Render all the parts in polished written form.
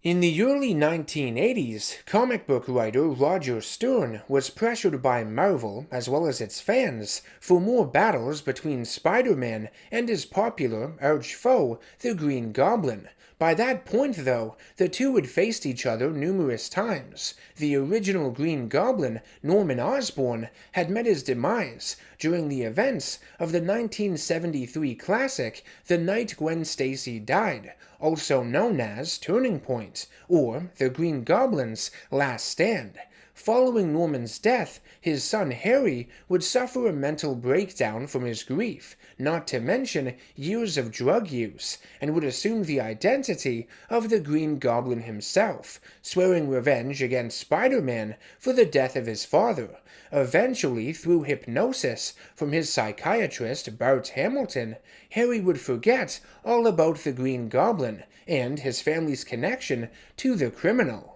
In the early 1980s, comic book writer Roger Stern was pressured by Marvel, as well as its fans, for more battles between Spider-Man and his popular arch-foe, the Green Goblin. By that point, though, the two had faced each other numerous times. The original Green Goblin, Norman Osborn, had met his demise during the events of the 1973 classic The Night Gwen Stacy Died, also known as Turning Point, or the Green Goblin's Last Stand. Following Norman's death, his son Harry would suffer a mental breakdown from his grief, not to mention years of drug use, and would assume the identity of the Green Goblin himself, swearing revenge against Spider-Man for the death of his father. Eventually, through hypnosis from his psychiatrist Bart Hamilton, Harry would forget all about the Green Goblin and his family's connection to the criminal.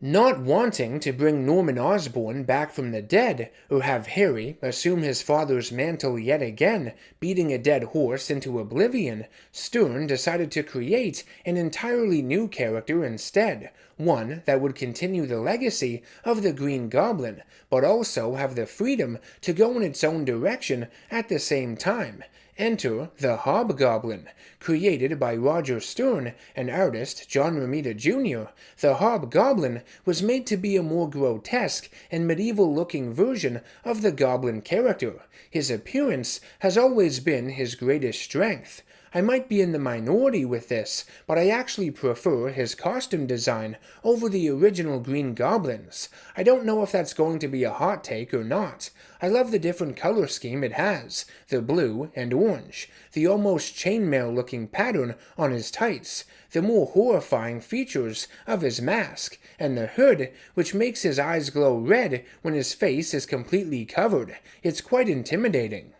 Not wanting to bring Norman Osborn back from the dead, or have Harry assume his father's mantle yet again, beating a dead horse into oblivion, Stern decided to create an entirely new character instead, one that would continue the legacy of the Green Goblin, but also have the freedom to go in its own direction at the same time. Enter the Hobgoblin. Created by Roger Stern and artist John Romita Jr., the Hobgoblin was made to be a more grotesque and medieval-looking version of the Goblin character. His appearance has always been his greatest strength. I might be in the minority with this, but I actually prefer his costume design over the original Green Goblins. I don't know if that's going to be a hot take or not. I love the different color scheme it has, the blue and orange, the almost chainmail-looking pattern on his tights, the more horrifying features of his mask, and the hood, which makes his eyes glow red when his face is completely covered. It's quite intimidating.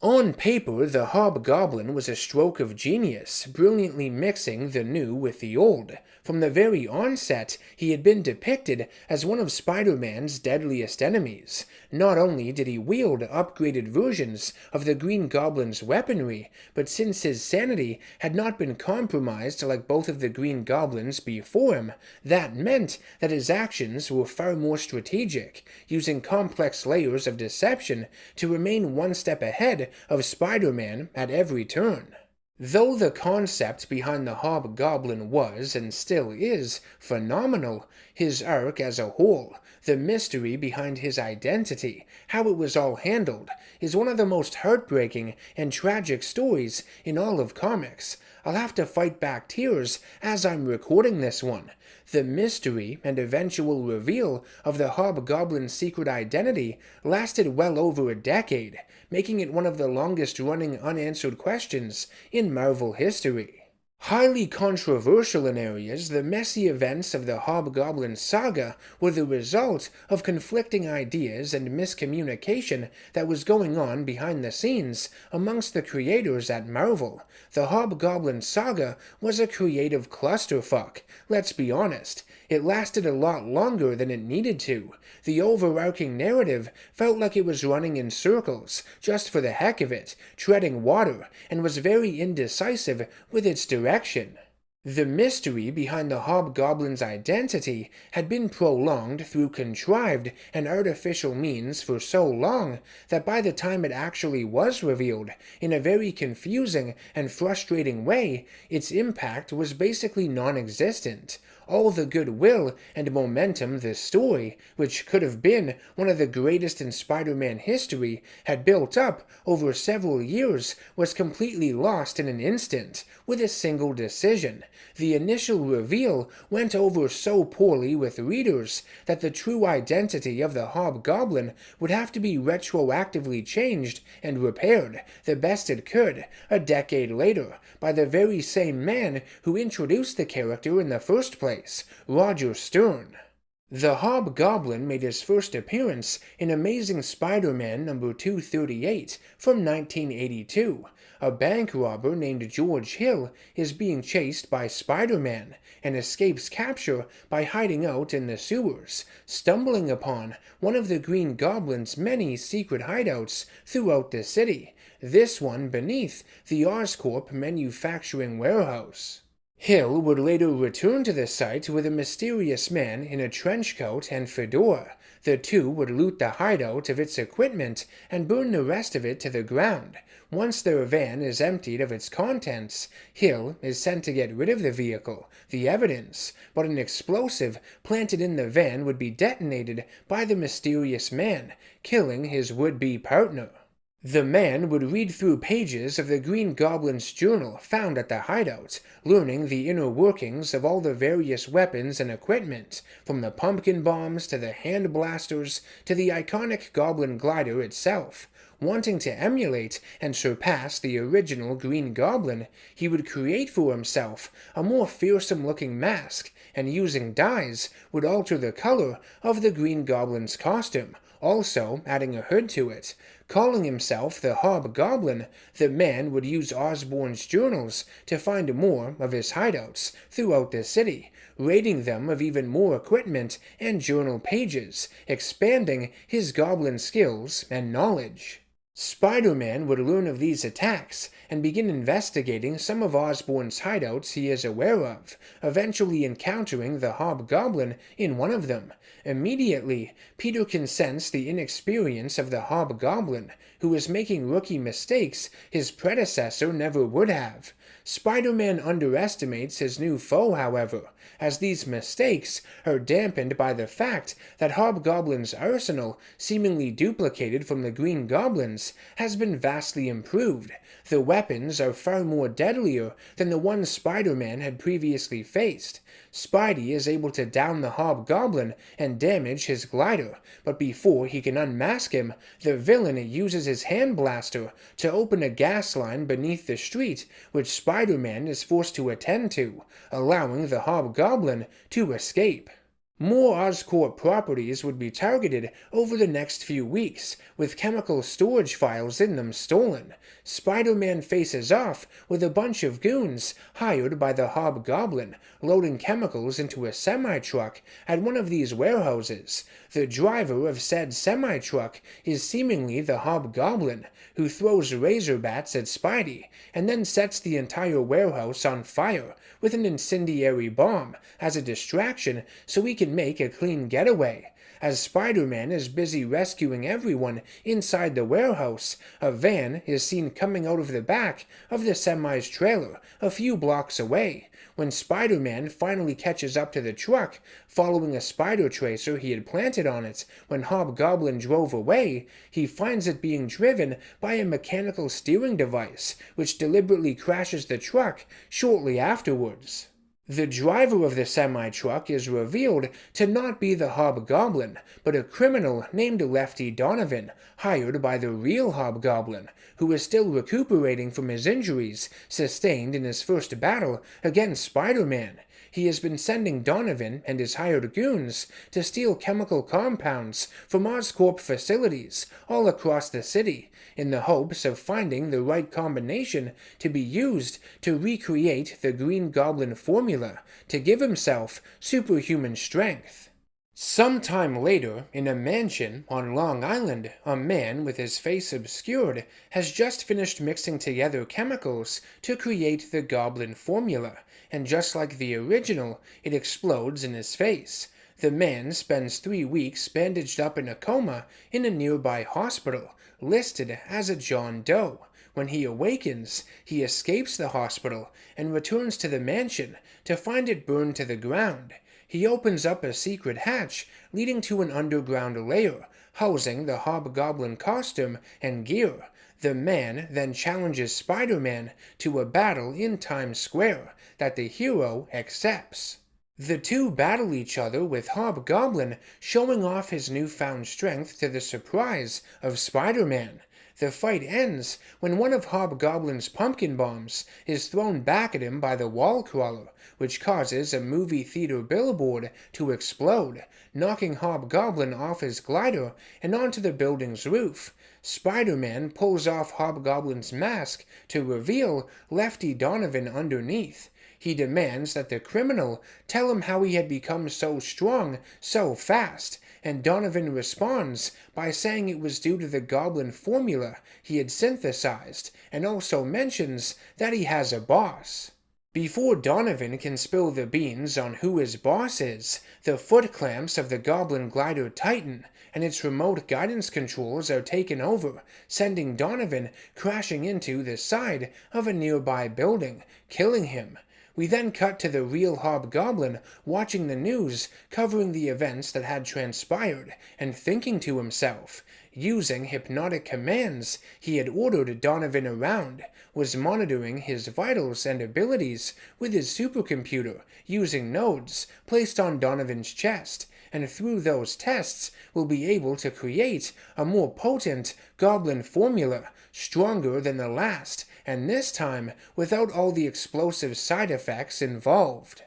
On paper, the Hobgoblin was a stroke of genius, brilliantly mixing the new with the old. From the very onset, he had been depicted as one of Spider-Man's deadliest enemies. Not only did he wield upgraded versions of the Green Goblin's weaponry, but since his sanity had not been compromised like both of the Green Goblins before him, that meant that his actions were far more strategic, using complex layers of deception to remain one step ahead of Spider-Man at every turn. Though the concept behind the Hobgoblin was, and still is, phenomenal, his arc as a whole, the mystery behind his identity, how it was all handled, is one of the most heartbreaking and tragic stories in all of comics. I'll have to fight back tears as I'm recording this one. The mystery and eventual reveal of the Hobgoblin's secret identity lasted well over a decade, making it one of the longest-running unanswered questions in Marvel history. Highly controversial in areas, the messy events of the Hobgoblin Saga were the result of conflicting ideas and miscommunication that was going on behind the scenes amongst the creators at Marvel. The Hobgoblin Saga was a creative clusterfuck, let's be honest. It lasted a lot longer than it needed to. The overarching narrative felt like it was running in circles, just for the heck of it, treading water, and was very indecisive with its direction. The mystery behind the Hobgoblin's identity had been prolonged through contrived and artificial means for so long that by the time it actually was revealed, in a very confusing and frustrating way, its impact was basically non-existent. All the goodwill and momentum this story, which could have been one of the greatest in Spider-Man history, had built up over several years, was completely lost in an instant, with a single decision. The initial reveal went over so poorly with readers that the true identity of the Hobgoblin would have to be retroactively changed and repaired, the best it could, a decade later, by the very same man who introduced the character in the first place, Roger Stern. The Hobgoblin made his first appearance in Amazing Spider-Man number 238 from 1982. A bank robber named George Hill is being chased by Spider-Man and escapes capture by hiding out in the sewers, stumbling upon one of the Green Goblin's many secret hideouts throughout the city, this one beneath the Oscorp manufacturing warehouse. Hill would later return to the site with a mysterious man in a trench coat and fedora. The two would loot the hideout of its equipment and burn the rest of it to the ground. Once their van is emptied of its contents, Hill is sent to get rid of the vehicle, the evidence, but an explosive planted in the van would be detonated by the mysterious man, killing his would-be partner. The man would read through pages of the Green Goblin's journal found at the hideout, learning the inner workings of all the various weapons and equipment, from the pumpkin bombs to the hand blasters to the iconic Goblin glider itself. Wanting to emulate and surpass the original Green Goblin, he would create for himself a more fearsome-looking mask, and using dyes would alter the color of the Green Goblin's costume, also adding a hood to it. Calling himself the Hobgoblin, the man would use Osborn's journals to find more of his hideouts throughout the city, raiding them of even more equipment and journal pages, expanding his goblin skills and knowledge. Spider-Man would learn of these attacks and begin investigating some of Osborn's hideouts he is aware of, eventually encountering the Hobgoblin in one of them. Immediately, Peter can sense the inexperience of the Hobgoblin, who is making rookie mistakes his predecessor never would have. Spider-Man underestimates his new foe, however, as these mistakes are dampened by the fact that Hobgoblin's arsenal, seemingly duplicated from the Green Goblin's, has been vastly improved. The weapons are far more deadlier than the ones Spider-Man had previously faced. Spidey is able to down the Hobgoblin and damage his glider, but before he can unmask him, the villain uses his hand blaster to open a gas line beneath the street, which Spider-Man is forced to attend to, allowing the Hobgoblin to escape. More Oscorp properties would be targeted over the next few weeks, with chemical storage files in them stolen. Spider-Man faces off with a bunch of goons hired by the Hobgoblin, loading chemicals into a semi-truck at one of these warehouses. The driver of said semi-truck is seemingly the Hobgoblin, who throws razor bats at Spidey, and then sets the entire warehouse on fire with an incendiary bomb as a distraction so he can make a clean getaway. As Spider-Man is busy rescuing everyone inside the warehouse, a van is seen coming out of the back of the semi's trailer a few blocks away. When Spider-Man finally catches up to the truck, following a spider tracer he had planted on it when Hobgoblin drove away, he finds it being driven by a mechanical steering device, which deliberately crashes the truck shortly afterwards. The driver of the semi-truck is revealed to not be the Hobgoblin, but a criminal named Lefty Donovan, hired by the real Hobgoblin, who is still recuperating from his injuries sustained in his first battle against Spider-Man. He has been sending Donovan and his hired goons to steal chemical compounds from Oscorp facilities all across the city, in the hopes of finding the right combination to be used to recreate the Green Goblin formula to give himself superhuman strength. Sometime later, in a mansion on Long Island, a man with his face obscured has just finished mixing together chemicals to create the Goblin formula, and just like the original, it explodes in his face. The man spends 3 weeks bandaged up in a coma in a nearby hospital, listed as a John Doe. When he awakens, he escapes the hospital and returns to the mansion to find it burned to the ground. He opens up a secret hatch leading to an underground lair, housing the Hobgoblin costume and gear. The man then challenges Spider-Man to a battle in Times Square that the hero accepts. The two battle each other with Hobgoblin showing off his newfound strength to the surprise of Spider-Man. The fight ends when one of Hobgoblin's pumpkin bombs is thrown back at him by the wall crawler, which causes a movie theater billboard to explode, knocking Hobgoblin off his glider and onto the building's roof. Spider-Man pulls off Hobgoblin's mask to reveal Lefty Donovan underneath. He demands that the criminal tell him how he had become so strong so fast, and Donovan responds by saying it was due to the Goblin formula he had synthesized, and also mentions that he has a boss. Before Donovan can spill the beans on who his boss is, the foot clamps of the Goblin glider tighten, and its remote guidance controls are taken over, sending Donovan crashing into the side of a nearby building, killing him. We then cut to the real Hobgoblin watching the news covering the events that had transpired and thinking to himself. Using hypnotic commands, he had ordered Donovan around, was monitoring his vitals and abilities with his supercomputer using nodes placed on Donovan's chest, and through those tests will be able to create a more potent goblin formula, stronger than the last, and this time without all the explosive side effects involved.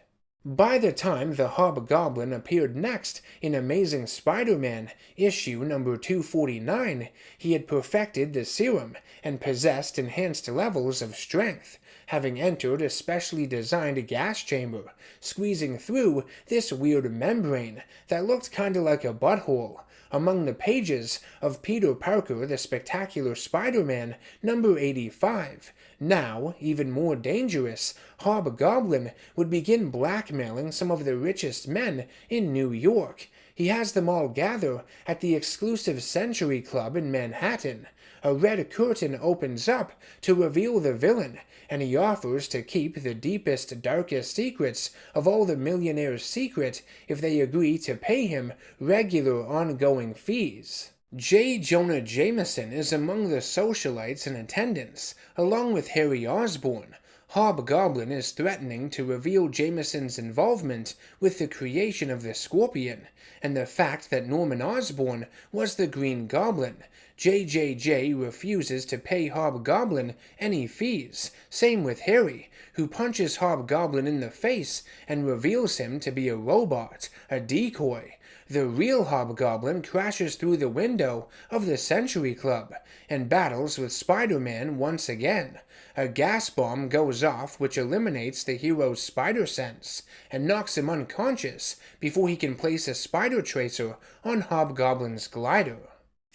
By the time the Hobgoblin appeared next in Amazing Spider-Man issue number 249, he had perfected the serum and possessed enhanced levels of strength, having entered a specially designed gas chamber, squeezing through this weird membrane that looked kinda like a butthole, among the pages of Peter Parker the Spectacular Spider-Man number 85. Now, even more dangerous, Hobgoblin would begin blackmailing some of the richest men in New York. He has them all gather at the exclusive Century Club in Manhattan. A red curtain opens up to reveal the villain, and he offers to keep the deepest, darkest secrets of all the millionaires secret if they agree to pay him regular ongoing fees. J. Jonah Jameson is among the socialites in attendance, along with Harry Osborn. Hobgoblin is threatening to reveal Jameson's involvement with the creation of the Scorpion, and the fact that Norman Osborn was the Green Goblin. JJJ refuses to pay Hobgoblin any fees, same with Harry, who punches Hobgoblin in the face and reveals him to be a robot, a decoy. The real Hobgoblin crashes through the window of the Century Club and battles with Spider-Man once again. A gas bomb goes off which eliminates the hero's spider sense and knocks him unconscious before he can place a spider tracer on Hobgoblin's glider.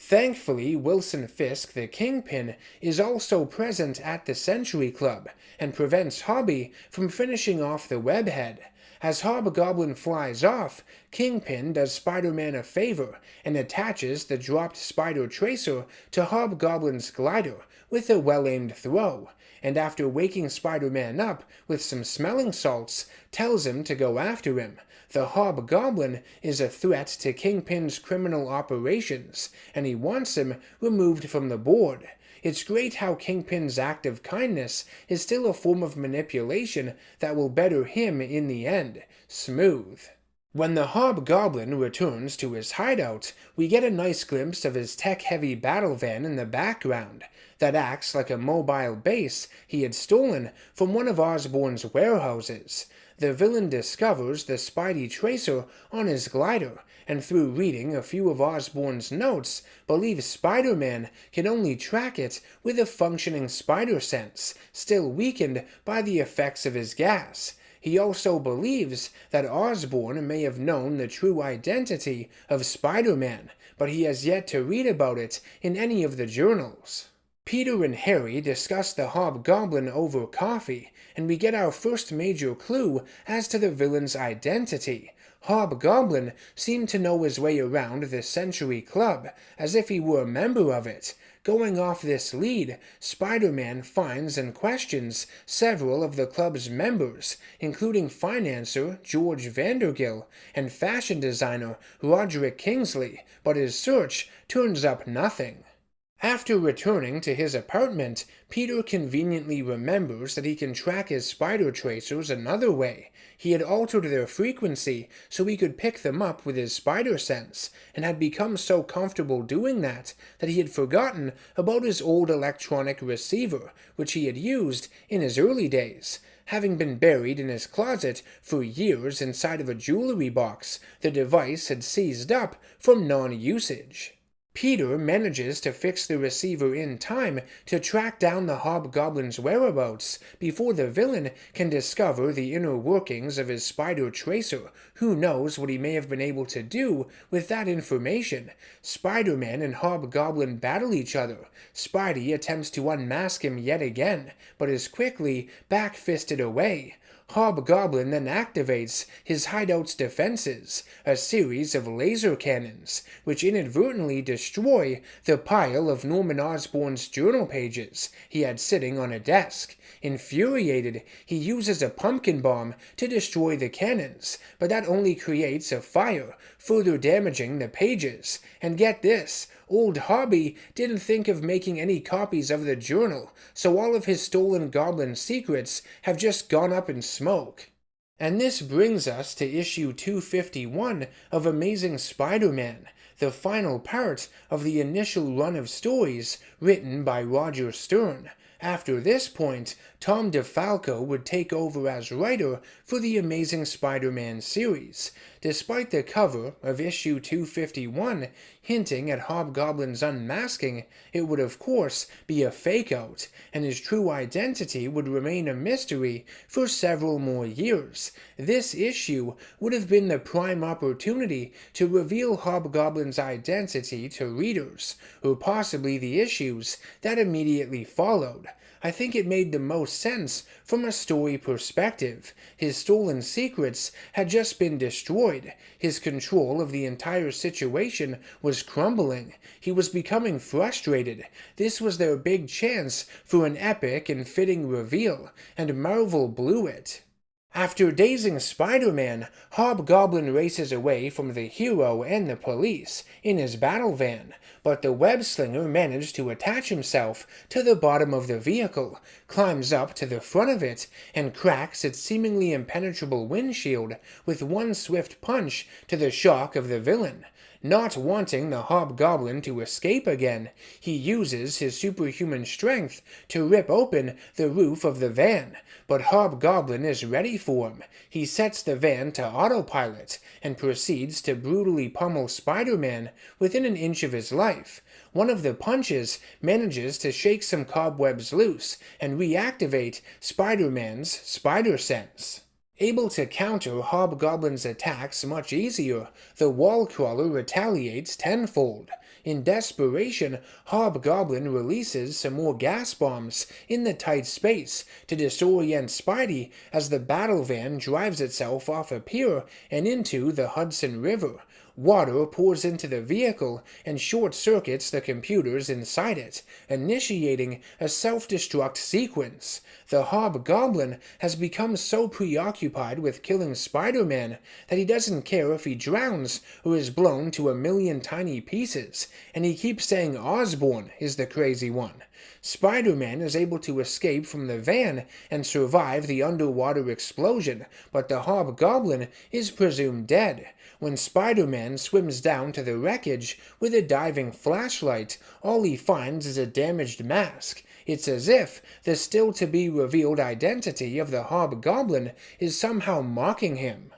Thankfully, Wilson Fisk, the Kingpin, is also present at the Century Club and prevents Hobby from finishing off the webhead. As Hobgoblin flies off, Kingpin does Spider-Man a favor and attaches the dropped spider tracer to Hobgoblin's glider with a well-aimed throw, and after waking Spider-Man up with some smelling salts, tells him to go after him. The Hobgoblin is a threat to Kingpin's criminal operations, and he wants him removed from the board. It's great how Kingpin's act of kindness is still a form of manipulation that will better him in the end. Smooth. When the Hobgoblin returns to his hideout, we get a nice glimpse of his tech-heavy battle van in the background that acts like a mobile base he had stolen from one of Osborn's warehouses. The villain discovers the Spidey tracer on his glider, and through reading a few of Osborn's notes, believes Spider-Man can only track it with a functioning spider sense, still weakened by the effects of his gas. He also believes that Osborn may have known the true identity of Spider-Man, but he has yet to read about it in any of the journals. Peter and Harry discuss the Hobgoblin over coffee, and we get our first major clue as to the villain's identity. Hobgoblin seemed to know his way around the Century Club, as if he were a member of it. Going off this lead, Spider-Man finds and questions several of the club's members, including financier George Vandergill and fashion designer Roderick Kingsley, but his search turns up nothing. After returning to his apartment, Peter conveniently remembers that he can track his spider tracers another way. He had altered their frequency so he could pick them up with his spider sense, and had become so comfortable doing that he had forgotten about his old electronic receiver, which he had used in his early days. Having been buried in his closet for years inside of a jewelry box, the device had seized up from non-usage. Peter manages to fix the receiver in time to track down the Hobgoblin's whereabouts before the villain can discover the inner workings of his spider tracer. Who knows what he may have been able to do with that information? Spider-Man and Hobgoblin battle each other. Spidey attempts to unmask him yet again, but is quickly back-fisted away. Hobgoblin then activates his hideout's defenses, a series of laser cannons, which inadvertently destroy the pile of Norman Osborn's journal pages he had sitting on a desk. Infuriated, he uses a pumpkin bomb to destroy the cannons, but that only creates a fire, further damaging the pages. And get this, old Hobby didn't think of making any copies of the journal, so all of his stolen goblin secrets have just gone up in smoke. And this brings us to issue 251 of Amazing Spider-Man, the final part of the initial run of stories written by Roger Stern. After this point, Tom DeFalco would take over as writer for the Amazing Spider-Man series. Despite the cover of issue 251 hinting at Hobgoblin's unmasking, it would of course be a fake-out, and his true identity would remain a mystery for several more years. This issue would have been the prime opportunity to reveal Hobgoblin's identity to readers, or possibly the issues that immediately followed. I think it made the most sense from a story perspective. His stolen secrets had just been destroyed. His control of the entire situation was crumbling. He was becoming frustrated. This was their big chance for an epic and fitting reveal, and Marvel blew it. After dazing Spider-Man, Hobgoblin races away from the hero and the police in his battle van, but the web-slinger managed to attach himself to the bottom of the vehicle, climbs up to the front of it, and cracks its seemingly impenetrable windshield with one swift punch to the shock of the villain. Not wanting the Hobgoblin to escape again, he uses his superhuman strength to rip open the roof of the van, but Hobgoblin is ready for him. He sets the van to autopilot and proceeds to brutally pummel Spider-Man within an inch of his life. One of the punches manages to shake some cobwebs loose and reactivate Spider-Man's spider sense. Able to counter Hobgoblin's attacks much easier, the wall crawler retaliates tenfold. In desperation, Hobgoblin releases some more gas bombs in the tight space to disorient Spidey as the battle van drives itself off a pier and into the Hudson River. Water pours into the vehicle and short-circuits the computers inside it, initiating a self-destruct sequence. The Hobgoblin has become so preoccupied with killing Spider-Man that he doesn't care if he drowns or is blown to a million tiny pieces, and he keeps saying Osborn is the crazy one. Spider-Man is able to escape from the van and survive the underwater explosion, but the Hobgoblin is presumed dead. When Spider-Man swims down to the wreckage with a diving flashlight, all he finds is a damaged mask. It's as if the still-to-be-revealed identity of the Hobgoblin is somehow mocking him.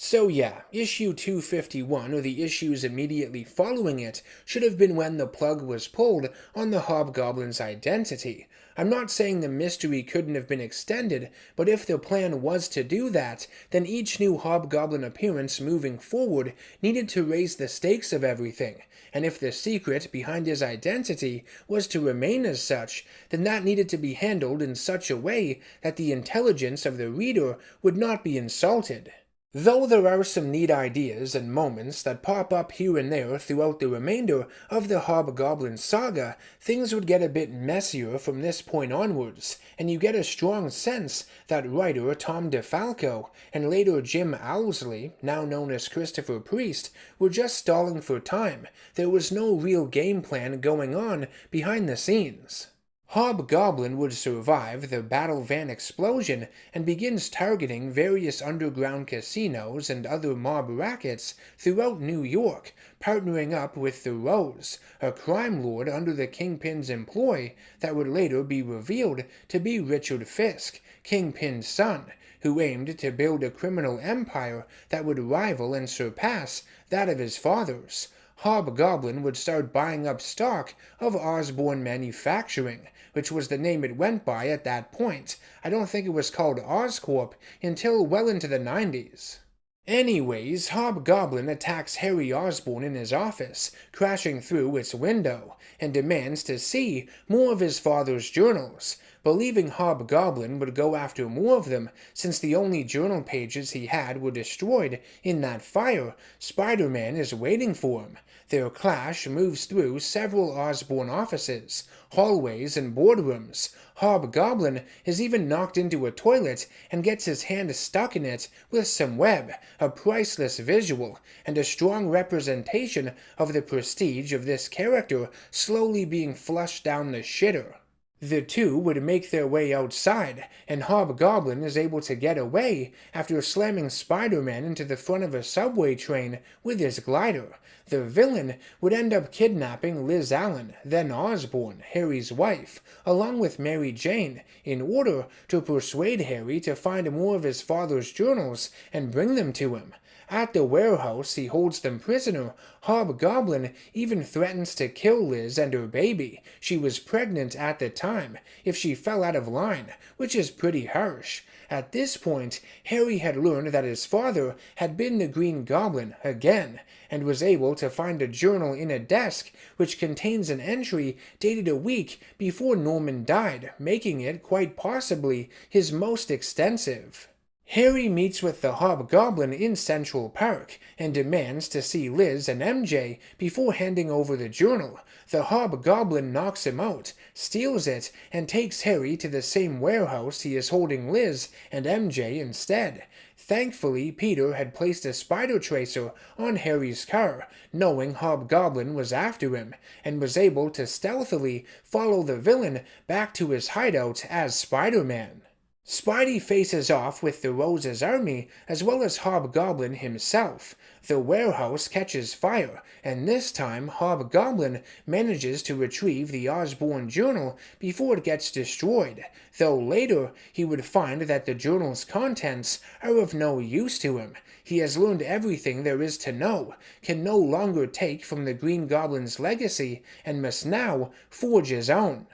So yeah, issue 251 or the issues immediately following it should have been when the plug was pulled on the Hobgoblin's identity. I'm not saying the mystery couldn't have been extended, but if the plan was to do that, then each new Hobgoblin appearance moving forward needed to raise the stakes of everything, and if the secret behind his identity was to remain as such, then that needed to be handled in such a way that the intelligence of the reader would not be insulted. Though there are some neat ideas and moments that pop up here and there throughout the remainder of the Hobgoblin Saga, things would get a bit messier from this point onwards, and you get a strong sense that writer Tom DeFalco and later Jim Owsley, now known as Christopher Priest, were just stalling for time. There was no real game plan going on behind the scenes. Hobgoblin would survive the battle van explosion and begins targeting various underground casinos and other mob rackets throughout New York, partnering up with the Rose, a crime lord under the Kingpin's employ that would later be revealed to be Richard Fisk, Kingpin's son, who aimed to build a criminal empire that would rival and surpass that of his father's. Hobgoblin would start buying up stock of Osborn Manufacturing, which was the name it went by at that point. I don't think it was called Oscorp until well into the 90s. Anyways, Hobgoblin attacks Harry Osborn in his office, crashing through its window, and demands to see more of his father's journals. believing Hobgoblin would go after more of them since the only journal pages he had were destroyed in that fire. Spider-Man is waiting for him. Their clash moves through several Osborn offices, hallways, and boardrooms. Hobgoblin is even knocked into a toilet and gets his hand stuck in it with some web, a priceless visual, and a strong representation of the prestige of this character slowly being flushed down the shitter. The two would make their way outside, and Hobgoblin is able to get away after slamming Spider-Man into the front of a subway train with his glider. The villain would end up kidnapping Liz Allen, then Osborn, Harry's wife, along with Mary Jane, in order to persuade Harry to find more of his father's journals and bring them to him. At the warehouse, he holds them prisoner. Hobgoblin even threatens to kill Liz and her baby. She was pregnant at the time, if she fell out of line, which is pretty harsh. At this point, Harry had learned that his father had been the Green Goblin again, and was able to find a journal in a desk which contains an entry dated a week before Norman died, making it quite possibly his most extensive. Harry meets with the Hobgoblin in Central Park and demands to see Liz and MJ before handing over the journal. The Hobgoblin knocks him out, steals it, and takes Harry to the same warehouse he is holding Liz and MJ instead. Thankfully, Peter had placed a spider tracer on Harry's car, knowing Hobgoblin was after him, and was able to stealthily follow the villain back to his hideout as Spider-Man. Spidey faces off with the Rose's army, as well as Hobgoblin himself. The warehouse catches fire, and this time Hobgoblin manages to retrieve the Osborn journal before it gets destroyed, though later he would find that the journal's contents are of no use to him. He has learned everything there is to know, can no longer take from the Green Goblin's legacy, and must now forge his own.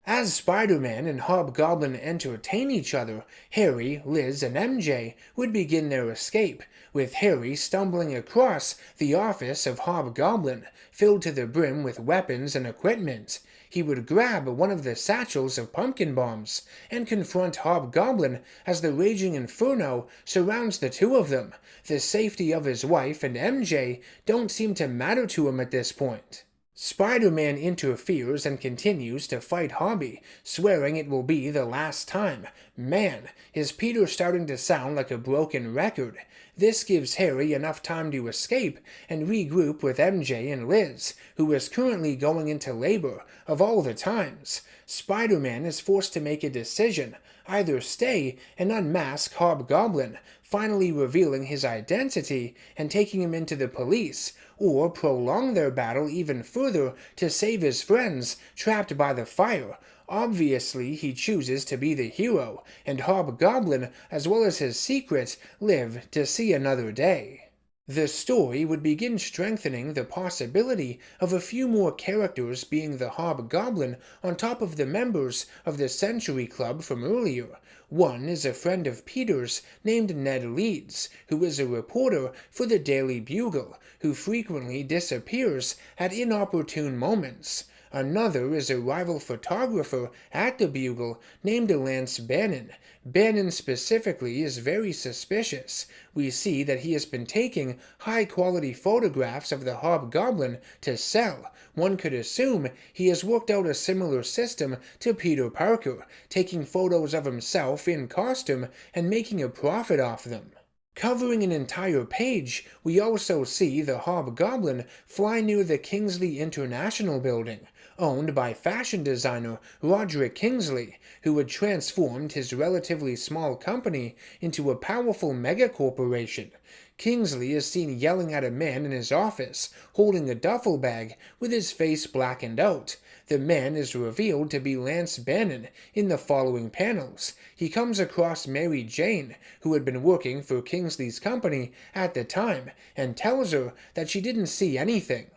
As Spider-Man and Hobgoblin entertain each other, Harry, Liz, and MJ would begin their escape, with Harry stumbling across the office of Hobgoblin, filled to the brim with weapons and equipment. He would grab one of the satchels of pumpkin bombs and confront Hobgoblin as the raging inferno surrounds the two of them. The safety of his wife and MJ don't seem to matter to him at this point. Spider-Man interferes and continues to fight Hobby, swearing it will be the last time. Man, is Peter starting to sound like a broken record. This gives Harry enough time to escape and regroup with MJ and Liz, who is currently going into labor, of all the times. Spider-Man is forced to make a decision, either stay and unmask Hobgoblin, finally revealing his identity and taking him into the police, or prolong their battle even further to save his friends trapped by the fire. Obviously, he chooses to be the hero, and Hobgoblin, as well as his secrets, live to see another day. The story would begin strengthening the possibility of a few more characters being the Hobgoblin on top of the members of the Century Club from earlier. One is a friend of Peter's named Ned Leeds, who is a reporter for the Daily Bugle, who frequently disappears at inopportune moments. Another is a rival photographer at the Bugle named Lance Bannon. Bannon specifically is very suspicious. We see that he has been taking high-quality photographs of the Hobgoblin to sell. One could assume he has worked out a similar system to Peter Parker, taking photos of himself in costume and making a profit off them. Covering an entire page, we also see the Hobgoblin fly near the Kingsley International building, owned by fashion designer Roderick Kingsley, who had transformed his relatively small company into a powerful megacorporation. Kingsley is seen yelling at a man in his office, holding a duffel bag with his face blackened out. The man is revealed to be Lance Bannon in the following panels. He comes across Mary Jane, who had been working for Kingsley's company at the time, and tells her that she didn't see anything.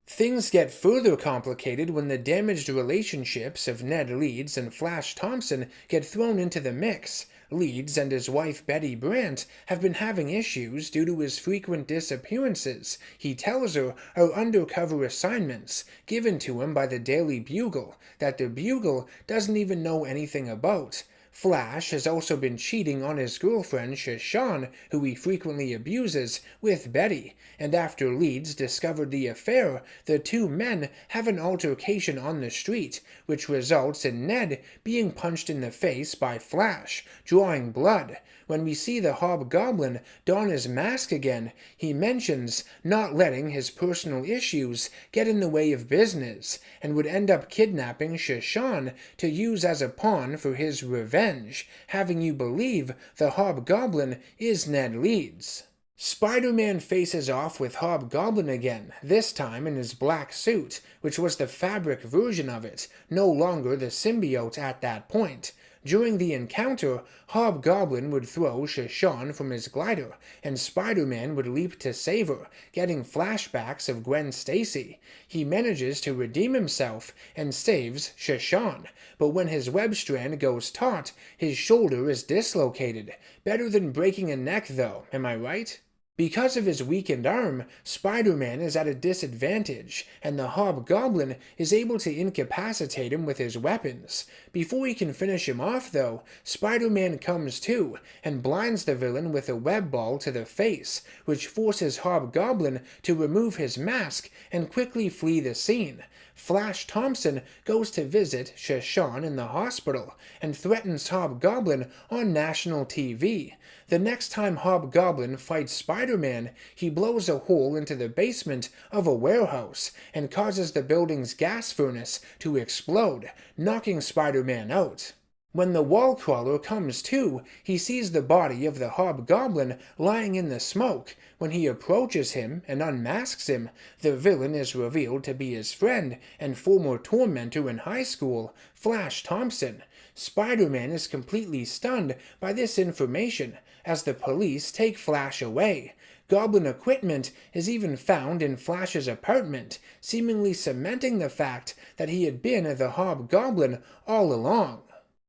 Things get further complicated when the damaged relationships of Ned Leeds and Flash Thompson get thrown into the mix. Leeds and his wife Betty Brant have been having issues due to his frequent disappearances. He tells her are undercover assignments given to him by the Daily Bugle that the Bugle doesn't even know anything about. Flash has also been cheating on his girlfriend Shoshone, who he frequently abuses, with Betty, and after Leeds discovered the affair, the two men have an altercation on the street, which results in Ned being punched in the face by Flash, drawing blood. When we see the Hobgoblin don his mask again, he mentions not letting his personal issues get in the way of business, and would end up kidnapping Shoshone to use as a pawn for his revenge, having you believe the Hobgoblin is Ned Leeds. Spider-Man faces off with Hobgoblin again, this time in his black suit, which was the fabric version of it, no longer the symbiote at that point. During the encounter, Hobgoblin would throw Shoshone from his glider, and Spider-Man would leap to save her, getting flashbacks of Gwen Stacy. He manages to redeem himself and saves Shoshone, but when his web strand goes taut, his shoulder is dislocated. Better than breaking a neck though, am I right? Because of his weakened arm, Spider-Man is at a disadvantage, and the Hobgoblin is able to incapacitate him with his weapons. Before he can finish him off, though, Spider-Man comes to and blinds the villain with a web ball to the face, which forces Hobgoblin to remove his mask and quickly flee the scene. Flash Thompson goes to visit Shoshone in the hospital and threatens Hobgoblin on national TV. The next time Hobgoblin fights Spider-Man, he blows a hole into the basement of a warehouse and causes the building's gas furnace to explode, knocking Spider-Man out. When the wall crawler comes to, he sees the body of the Hobgoblin lying in the smoke. When he approaches him and unmasks him, the villain is revealed to be his friend and former tormentor in high school, Flash Thompson. Spider-Man is completely stunned by this information as the police take Flash away. Goblin equipment is even found in Flash's apartment, seemingly cementing the fact that he had been the Hobgoblin all along.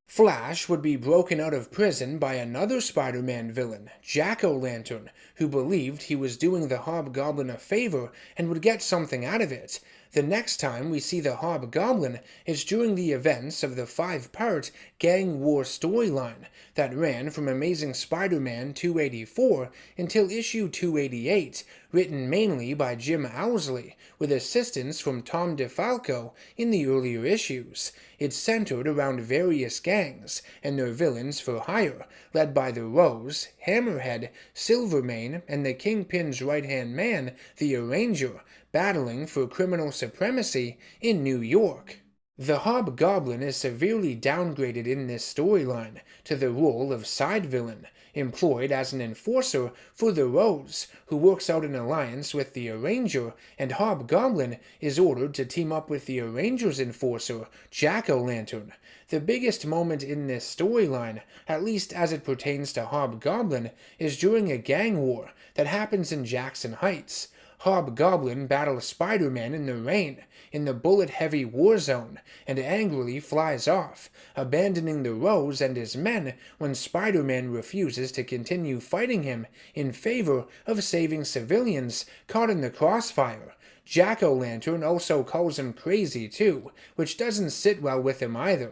Flash would be broken out of prison by another Spider-Man villain, Jack-O-Lantern, who believed he was doing the Hobgoblin a favor and would get something out of it. The next time we see the Hobgoblin is during the events of the 5-part Gang War storyline that ran from Amazing Spider-Man 284 until issue 288, written mainly by Jim Owsley, with assistance from Tom DeFalco in the earlier issues. It's centered around various gangs and their villains for hire, led by the Rose, Hammerhead, Silvermane, and the Kingpin's right-hand man, the Arranger, battling for criminal supremacy in New York. The Hobgoblin is severely downgraded in this storyline to the role of side villain, employed as an enforcer for the Rose, who works out an alliance with the Arranger, and Hobgoblin is ordered to team up with the Arranger's enforcer, Jack-O-Lantern. The biggest moment in this storyline, at least as it pertains to Hobgoblin, is during a gang war that happens in Jackson Heights. Hobgoblin battles Spider-Man in the rain, in the bullet-heavy war zone, and angrily flies off, abandoning the Rose and his men when Spider-Man refuses to continue fighting him in favor of saving civilians caught in the crossfire. Jack-O-Lantern also calls him crazy too, which doesn't sit well with him either.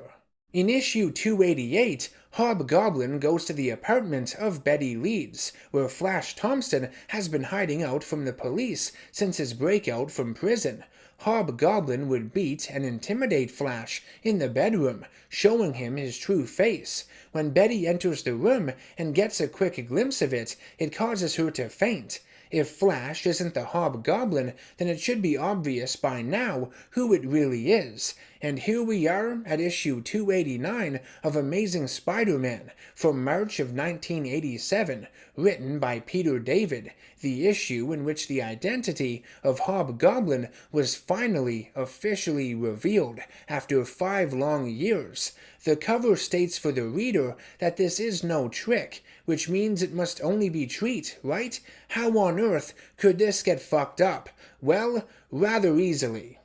In issue 288, Hobgoblin goes to the apartment of Betty Leeds, where Flash Thompson has been hiding out from the police since his breakout from prison. Hobgoblin would beat and intimidate Flash in the bedroom, showing him his true face. When Betty enters the room and gets a quick glimpse of it, it causes her to faint. If Flash isn't the Hobgoblin, then it should be obvious by now who it really is. And here we are at issue 289 of Amazing Spider-Man from March of 1987, written by Peter David, the issue in which the identity of Hobgoblin was finally officially revealed after 5 long years. The cover states for the reader that this is no trick, which means it must only be treat, right? How on earth could this get fucked up? Well, rather easily.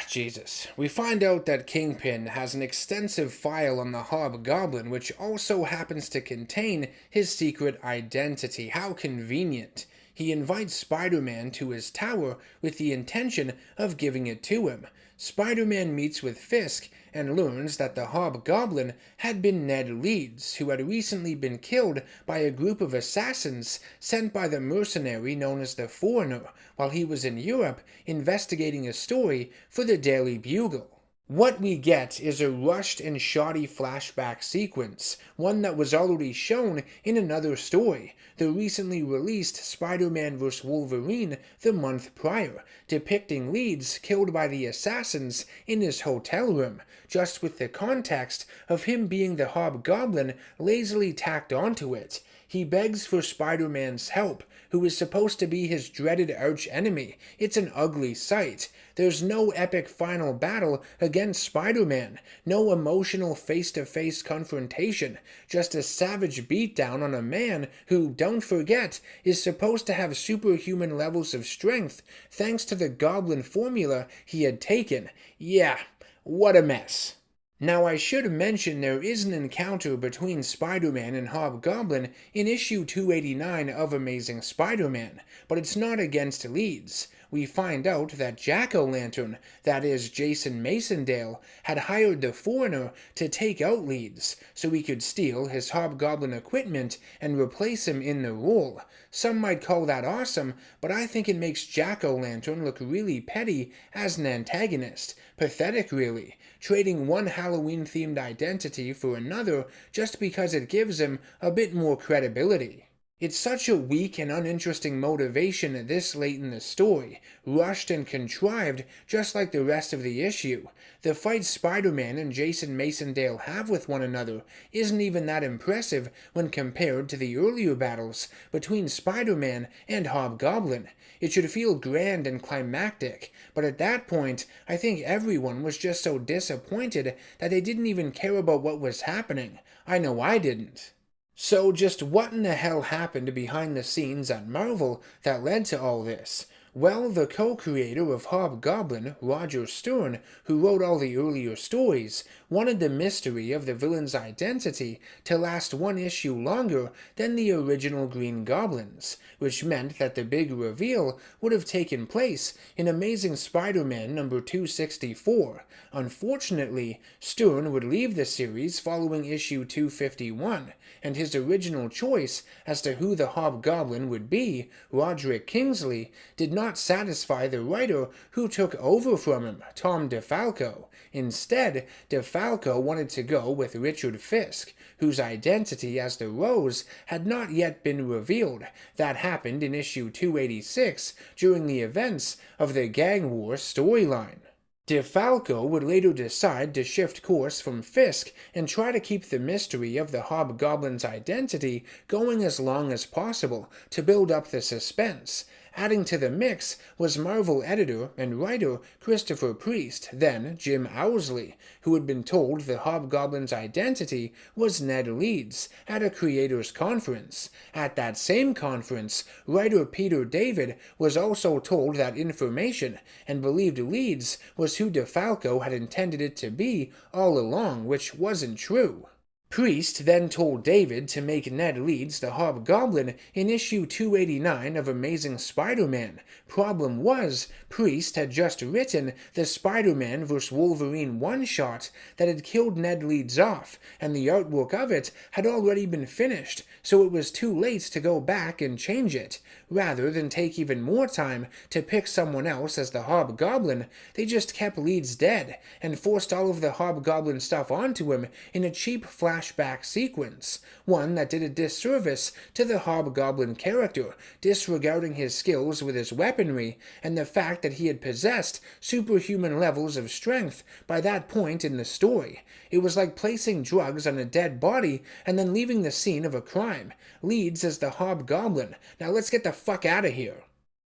Jesus. We find out that Kingpin has an extensive file on the Hobgoblin, which also happens to contain his secret identity. How convenient. He invites Spider-Man to his tower with the intention of giving it to him. Spider-Man meets with Fisk and learns that the Hobgoblin had been Ned Leeds, who had recently been killed by a group of assassins sent by the mercenary known as the Foreigner while he was in Europe investigating a story for the Daily Bugle. What we get is a rushed and shoddy flashback sequence, one that was already shown in another story, the recently released Spider-Man vs. Wolverine the month prior, depicting Leeds killed by the assassins in his hotel room, just with the context of him being the Hobgoblin lazily tacked onto it. He begs for Spider-Man's help, who is supposed to be his dreaded arch-enemy. It's an ugly sight. There's no epic final battle against Spider-Man, no emotional face-to-face confrontation, just a savage beatdown on a man who, don't forget, is supposed to have superhuman levels of strength thanks to the Goblin formula he had taken. Yeah, what a mess. Now, I should mention there is an encounter between Spider-Man and Hobgoblin in issue 289 of Amazing Spider-Man, but it's not against Leeds. We find out that Jack-O-Lantern, that is Jason Masondale, had hired the Foreigner to take out Leeds, so he could steal his Hobgoblin equipment and replace him in the role. Some might call that awesome, but I think it makes Jack-O-Lantern look really petty as an antagonist. Pathetic, really. Trading one Halloween-themed identity for another just because it gives him a bit more credibility. It's such a weak and uninteresting motivation this late in the story, rushed and contrived just like the rest of the issue. The fight Spider-Man and Jason Masondale have with one another isn't even that impressive when compared to the earlier battles between Spider-Man and Hobgoblin. It should feel grand and climactic, but at that point, I think everyone was just so disappointed that they didn't even care about what was happening. I know I didn't. So just what in the hell happened behind the scenes at Marvel that led to all this? Well, the co-creator of Hobgoblin, Roger Stern, who wrote all the earlier stories, wanted the mystery of the villain's identity to last one issue longer than the original Green Goblins, which meant that the big reveal would have taken place in Amazing Spider-Man number 264. Unfortunately, Stern would leave the series following issue 251, and his original choice as to who the Hobgoblin would be, Roderick Kingsley, did not satisfy the writer who took over from him, Tom DeFalco. Instead, DeFalco wanted to go with Richard Fisk, whose identity as the Rose had not yet been revealed. That happened in issue 286 during the events of the Gang War storyline. DeFalco would later decide to shift course from Fisk and try to keep the mystery of the Hobgoblin's identity going as long as possible to build up the suspense. Adding to the mix was Marvel editor and writer Christopher Priest, then Jim Owsley, who had been told the Hobgoblin's identity was Ned Leeds at a creators' conference. At that same conference, writer Peter David was also told that information and believed Leeds was who DeFalco had intended it to be all along, which wasn't true. Priest then told David to make Ned Leeds the Hobgoblin in issue 289 of Amazing Spider-Man. Problem was, Priest had just written the Spider-Man vs. Wolverine one-shot that had killed Ned Leeds off, and the artwork of it had already been finished, so it was too late to go back and change it. Rather than take even more time to pick someone else as the Hobgoblin, they just kept Leeds dead, and forced all of the Hobgoblin stuff onto him in a cheap flashback sequence, one that did a disservice to the Hobgoblin character, disregarding his skills with his weaponry, and the fact that he had possessed superhuman levels of strength by that point in the story. It was like placing drugs on a dead body and then leaving the scene of a crime. Leeds as the Hobgoblin. Now let's get the fuck out of here.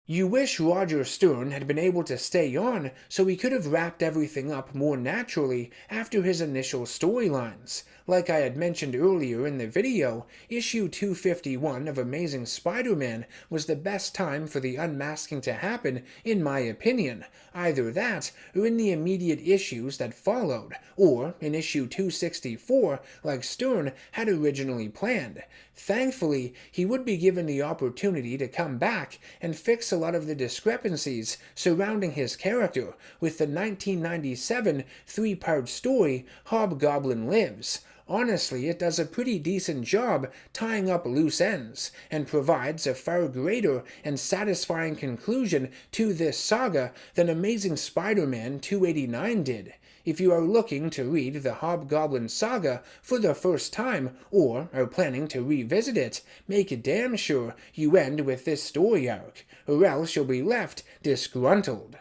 You wish Roger Stern had been able to stay on so he could have wrapped everything up more naturally after his initial storylines. Like I had mentioned earlier in the video, issue 251 of Amazing Spider-Man was the best time for the unmasking to happen, in my opinion. Either that, or in the immediate issues that followed, or in issue 264, like Stern had originally planned. Thankfully, he would be given the opportunity to come back and fix a lot of the discrepancies surrounding his character with the 1997 three-part story Hobgoblin Lives. Honestly, it does a pretty decent job tying up loose ends, and provides a far greater and satisfying conclusion to this saga than Amazing Spider-Man 289 did. If you are looking to read the Hobgoblin Saga for the first time, or are planning to revisit it, make damn sure you end with this story arc, or else you'll be left disgruntled.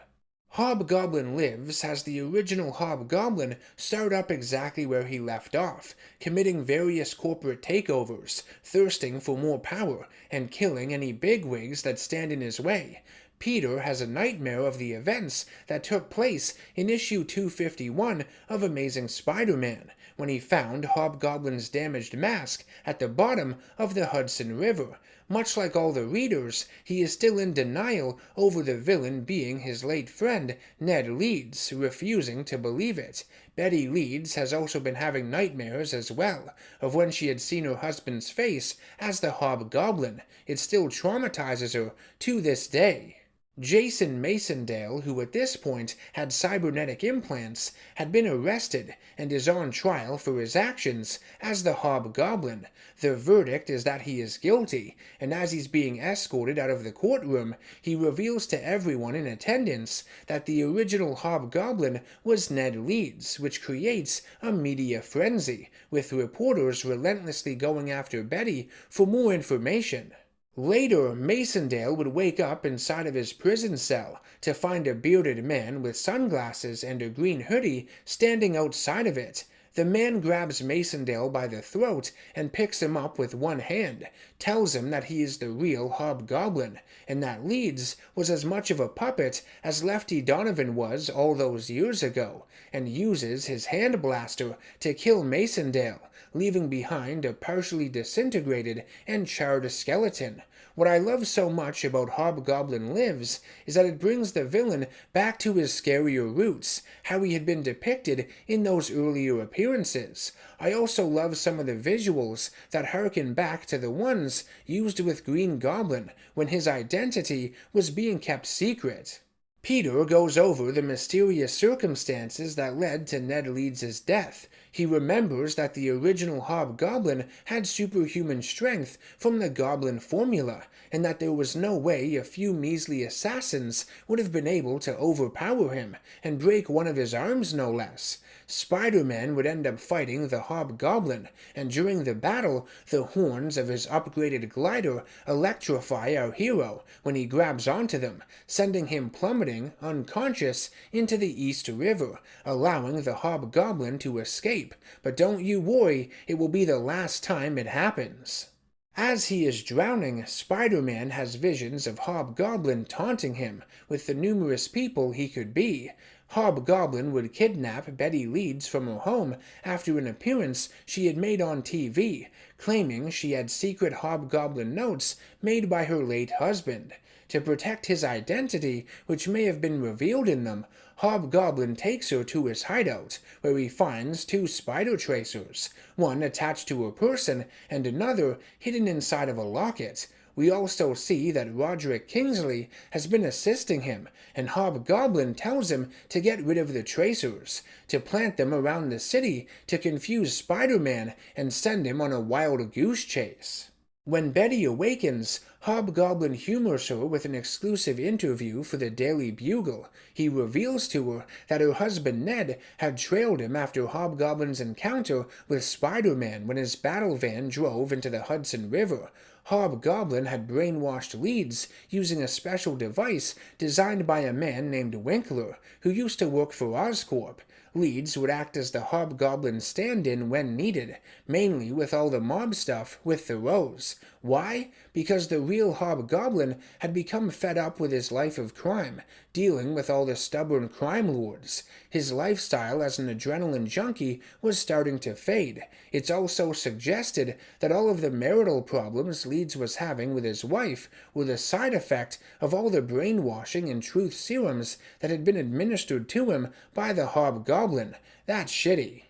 Hobgoblin Lives has the original Hobgoblin start up exactly where he left off, committing various corporate takeovers, thirsting for more power, and killing any bigwigs that stand in his way. Peter has a nightmare of the events that took place in issue 251 of Amazing Spider-Man, when he found Hobgoblin's damaged mask at the bottom of the Hudson River. Much like all the readers, he is still in denial over the villain being his late friend, Ned Leeds, refusing to believe it. Betty Leeds has also been having nightmares as well, of when she had seen her husband's face as the Hobgoblin. It still traumatizes her to this day. Jason Masondale, who at this point had cybernetic implants, had been arrested and is on trial for his actions as the Hobgoblin. The verdict is that he is guilty, and as he's being escorted out of the courtroom, he reveals to everyone in attendance that the original Hobgoblin was Ned Leeds, which creates a media frenzy, with reporters relentlessly going after Betty for more information. Later, Masondale would wake up inside of his prison cell to find a bearded man with sunglasses and a green hoodie standing outside of it. The man grabs Masondale by the throat and picks him up with one hand, tells him that he is the real Hobgoblin, and that Leeds was as much of a puppet as Lefty Donovan was all those years ago, and uses his hand blaster to kill Masondale, leaving behind a partially disintegrated and charred skeleton. What I love so much about Hobgoblin Lives is that it brings the villain back to his scarier roots, how he had been depicted in those earlier appearances. I also love some of the visuals that harken back to the ones used with Green Goblin when his identity was being kept secret. Peter goes over the mysterious circumstances that led to Ned Leeds' death. He remembers that the original Hobgoblin had superhuman strength from the Goblin formula, and that there was no way a few measly assassins would have been able to overpower him and break one of his arms, no less. Spider-Man would end up fighting the Hobgoblin, and during the battle, the horns of his upgraded glider electrify our hero when he grabs onto them, sending him plummeting, unconscious, into the East River, allowing the Hobgoblin to escape. But don't you worry, it will be the last time it happens. As he is drowning, Spider-Man has visions of Hobgoblin taunting him with the numerous people he could be. Hobgoblin would kidnap Betty Leeds from her home after an appearance she had made on TV, claiming she had secret Hobgoblin notes made by her late husband. To protect his identity, which may have been revealed in them, Hobgoblin takes her to his hideout, where he finds two spider tracers, one attached to her person and another hidden inside of a locket. We also see that Roderick Kingsley has been assisting him, and Hobgoblin tells him to get rid of the tracers, to plant them around the city to confuse Spider-Man and send him on a wild goose chase. When Betty awakens, Hobgoblin humors her with an exclusive interview for the Daily Bugle. He reveals to her that her husband Ned had trailed him after Hobgoblin's encounter with Spider-Man when his battle van drove into the Hudson River. Hobgoblin had brainwashed Leeds using a special device designed by a man named Winkler, who used to work for Oscorp. Leeds would act as the Hobgoblin stand-in when needed, mainly with all the mob stuff with the Rose. Why? Because the real Hobgoblin had become fed up with his life of crime, dealing with all the stubborn crime lords. His lifestyle as an adrenaline junkie was starting to fade. It's also suggested that all of the marital problems Leeds was having with his wife were the side effect of all the brainwashing and truth serums that had been administered to him by the Hobgoblin. That's shitty.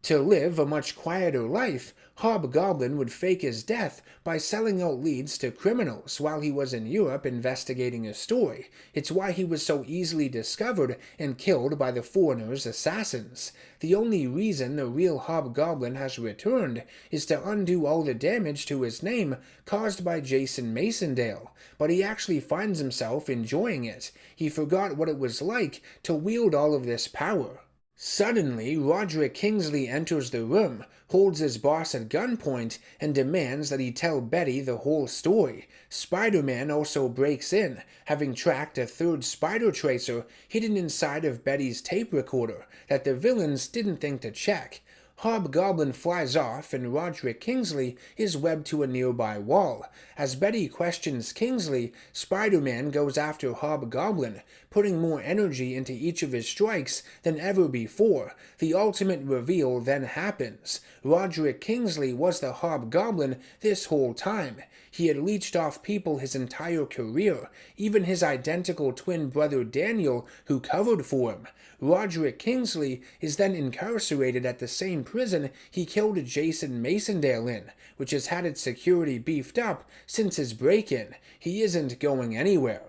To live a much quieter life, Hobgoblin would fake his death by selling out leads to criminals while he was in Europe investigating a story. It's why he was so easily discovered and killed by the foreigners' assassins. The only reason the real Hobgoblin has returned is to undo all the damage to his name caused by Jason Masondale, but he actually finds himself enjoying it. He forgot what it was like to wield all of this power. Suddenly, Roderick Kingsley enters the room, holds his boss at gunpoint, and demands that he tell Betty the whole story. Spider-Man also breaks in, having tracked a third spider tracer hidden inside of Betty's tape recorder that the villains didn't think to check. Hobgoblin flies off and Roderick Kingsley is webbed to a nearby wall. As Betty questions Kingsley, Spider-Man goes after Hobgoblin, putting more energy into each of his strikes than ever before. The ultimate reveal then happens. Roderick Kingsley was the Hobgoblin this whole time. He had leeched off people his entire career, even his identical twin brother Daniel, who covered for him. Roderick Kingsley is then incarcerated at the same prison he killed Jason Masondale in, which has had its security beefed up since his break-in. He isn't going anywhere.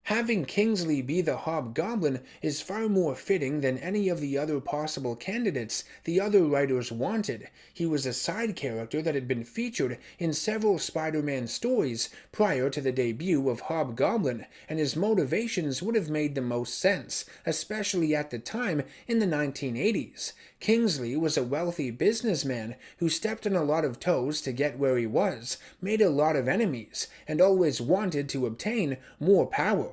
Having Kingsley be the Hobgoblin is far more fitting than any of the other possible candidates the other writers wanted. He was a side character that had been featured in several Spider-Man stories prior to the debut of Hobgoblin, and his motivations would have made the most sense, especially at the time in the 1980s. Kingsley was a wealthy businessman who stepped on a lot of toes to get where he was, made a lot of enemies, and always wanted to obtain more power.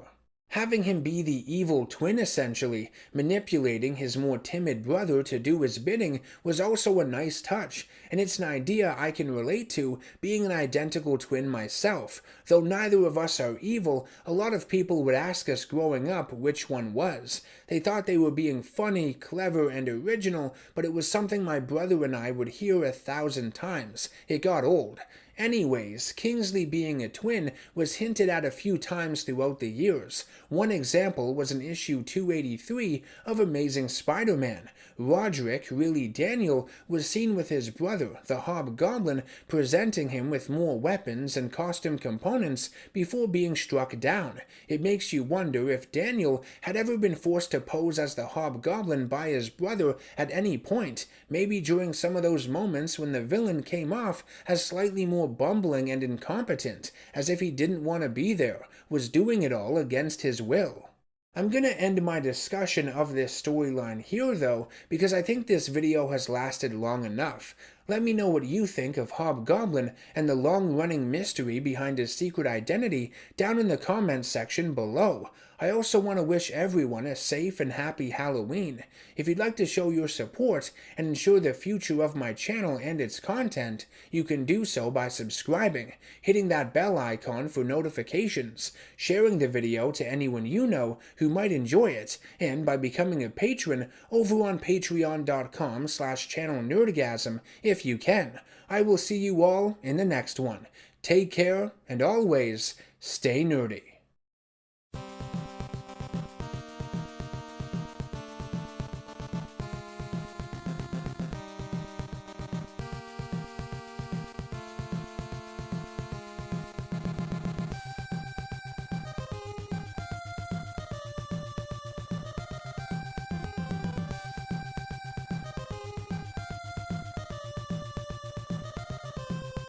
Having him be the evil twin essentially, manipulating his more timid brother to do his bidding was also a nice touch, and it's an idea I can relate to, being an identical twin myself. Though neither of us are evil, a lot of people would ask us growing up which one was. They thought they were being funny, clever, and original, but it was something my brother and I would hear 1,000 times. It got old. Anyways, Kingsley being a twin was hinted at a few times throughout the years. One example was in issue 283 of Amazing Spider-Man. Roderick, really Daniel, was seen with his brother, the Hobgoblin, presenting him with more weapons and costume components before being struck down. It makes you wonder if Daniel had ever been forced to pose as the Hobgoblin by his brother at any point, maybe during some of those moments when the villain came off as slightly more bumbling and incompetent, as if he didn't want to be there, was doing it all against his will. I'm gonna end my discussion of this storyline here though, because I think this video has lasted long enough. Let me know what you think of Hobgoblin and the long-running mystery behind his secret identity down in the comments section below. I also want to wish everyone a safe and happy Halloween. If you'd like to show your support and ensure the future of my channel and its content, you can do so by subscribing, hitting that bell icon for notifications, sharing the video to anyone you know who might enjoy it, and by becoming a patron over on patreon.com/channelNerdGasm if you can. I will see you all in the next one. Take care, and always stay nerdy.